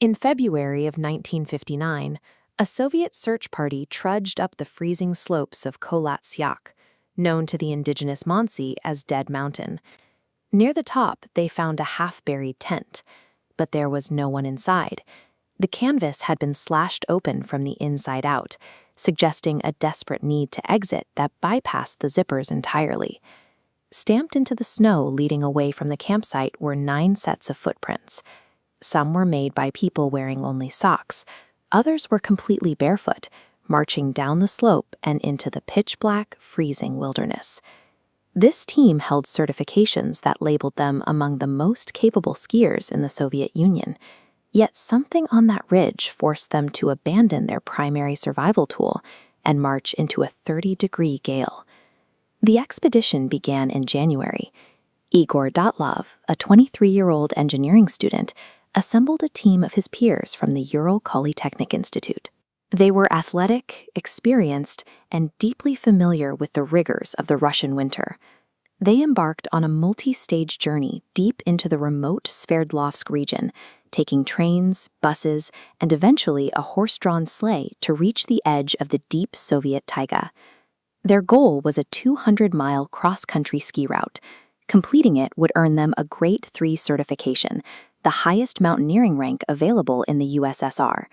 In February of 1959, a Soviet search party trudged up the freezing slopes of Kholat Syakh, known to the indigenous Mansi as Dead Mountain. Near the top, they found a half-buried tent, but there was no one inside. The canvas had been slashed open from the inside out, suggesting a desperate need to exit that bypassed the zippers entirely. Stamped into the snow leading away from the campsite were 9 sets of footprints. Some were made by people wearing only socks. Others were completely barefoot, marching down the slope and into the pitch-black, freezing wilderness. This team held certifications that labeled them among the most capable skiers in the Soviet Union. Yet something on that ridge forced them to abandon their primary survival tool and march into a 30-degree gale. The expedition began in January. Igor Dyatlov, a 23-year-old engineering student, assembled a team of his peers from the Ural Polytechnic Institute. They were athletic, experienced, and deeply familiar with the rigors of the Russian winter. They embarked on a multi-stage journey deep into the remote Sverdlovsk region, taking trains, buses, and eventually a horse-drawn sleigh to reach the edge of the deep Soviet taiga. Their goal was a 200-mile cross-country ski route. Completing it would earn them a Grade 3 certification, the highest mountaineering rank available in the USSR.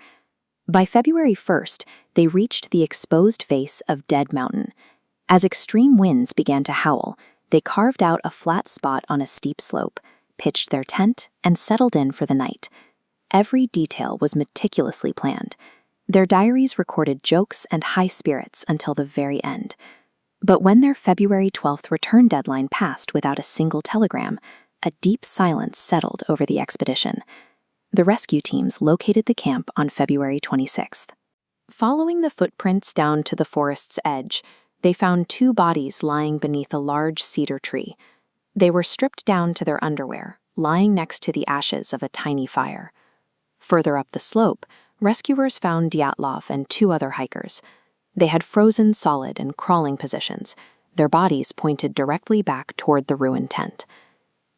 By February 1st, they reached the exposed face of Dead Mountain. As extreme winds began to howl, they carved out a flat spot on a steep slope, pitched their tent, and settled in for the night. Every detail was meticulously planned. Their diaries recorded jokes and high spirits until the very end. But when their February 12th return deadline passed without a single telegram, a deep silence settled over the expedition. The rescue teams located the camp on February 26th. Following the footprints down to the forest's edge, they found 2 bodies lying beneath a large cedar tree. They were stripped down to their underwear, lying next to the ashes of a tiny fire. Further up the slope, rescuers found Dyatlov and 2 other hikers. They had frozen solid in crawling positions, their bodies pointed directly back toward the ruined tent.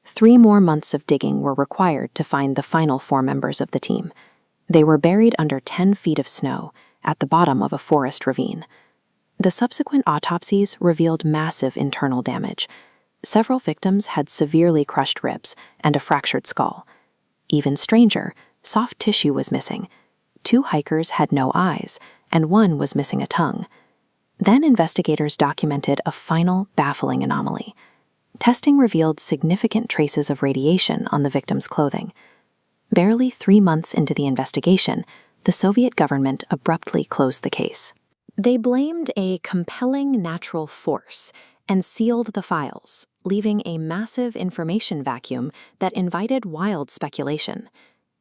3 more months of digging were required to find the final 4 members of the team. They were buried under 10 feet of snow at the bottom of a forest ravine. The subsequent autopsies revealed massive internal damage. Several victims had severely crushed ribs and a fractured skull. Even stranger, soft tissue was missing. 2 hikers had no eyes, and 1 was missing a tongue. Then investigators documented a final, baffling anomaly. Testing revealed significant traces of radiation on the victims' clothing. Barely 3 months into the investigation, the Soviet government abruptly closed the case. They blamed a compelling natural force and sealed the files, leaving a massive information vacuum that invited wild speculation.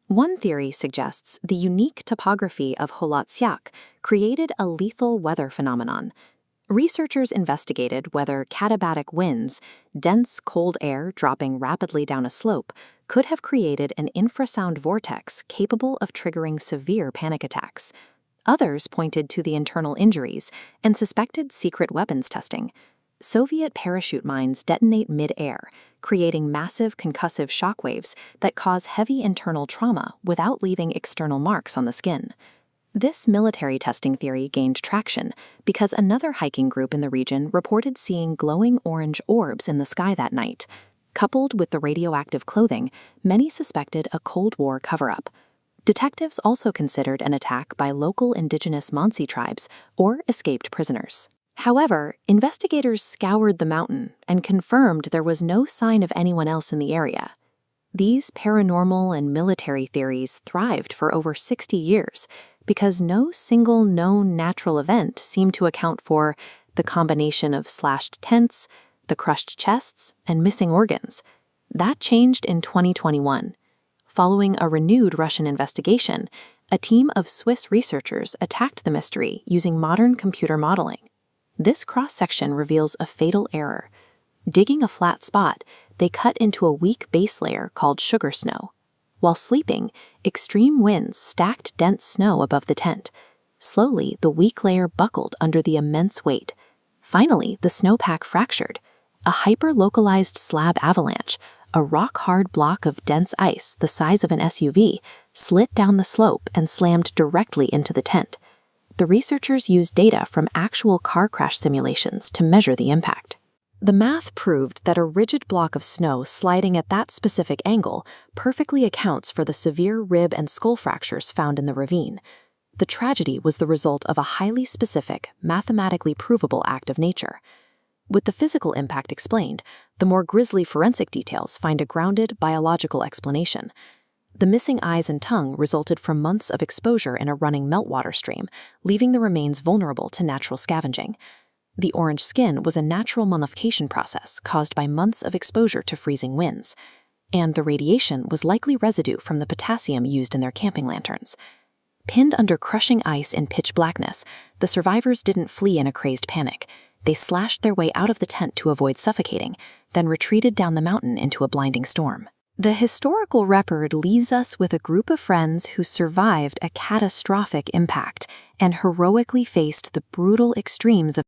One theory suggests the unique topography of Kholat Syakh created a lethal weather phenomenon. Researchers investigated whether katabatic winds, dense cold air dropping rapidly down a slope, could have created an infrasound vortex capable of triggering severe panic attacks. Others pointed to the internal injuries and suspected secret weapons testing. Soviet parachute mines detonate mid-air, creating massive concussive shockwaves that cause heavy internal trauma without leaving external marks on the skin. This military testing theory gained traction because another hiking group in the region reported seeing glowing orange orbs in the sky that night. Coupled with the radioactive clothing, many suspected a Cold War cover-up. Detectives also considered an attack by local indigenous Mansi tribes or escaped prisoners. However, investigators scoured the mountain and confirmed there was no sign of anyone else in the area. These paranormal and military theories thrived for over 60 years because no single known natural event seemed to account for the combination of slashed tents, the crushed chests, and missing organs. That changed in 2021. Following a renewed Russian investigation, a team of Swiss researchers attacked the mystery using modern computer modeling. This cross-section reveals a fatal error. Digging a flat spot, they cut into a weak base layer called sugar snow. While sleeping, extreme winds stacked dense snow above the tent. Slowly, the weak layer buckled under the immense weight. Finally, the snowpack fractured. A hyper-localized slab avalanche, a rock-hard block of dense ice the size of an SUV, slid down the slope and slammed directly into the tent. The researchers used data from actual car crash simulations to measure the impact. The math proved that a rigid block of snow sliding at that specific angle perfectly accounts for the severe rib and skull fractures found in the ravine. The tragedy was the result of a highly specific, mathematically provable act of nature. With the physical impact explained, the more grisly forensic details find a grounded biological explanation. The missing eyes and tongue resulted from months of exposure in a running meltwater stream, leaving the remains vulnerable to natural scavenging. The orange skin was a natural mummification process caused by months of exposure to freezing winds. And the radiation was likely residue from the potassium used in their camping lanterns. Pinned under crushing ice in pitch blackness, the survivors didn't flee in a crazed panic. They slashed their way out of the tent to avoid suffocating, then retreated down the mountain into a blinding storm. The historical record leaves us with a group of friends who survived a catastrophic impact and heroically faced the brutal extremes of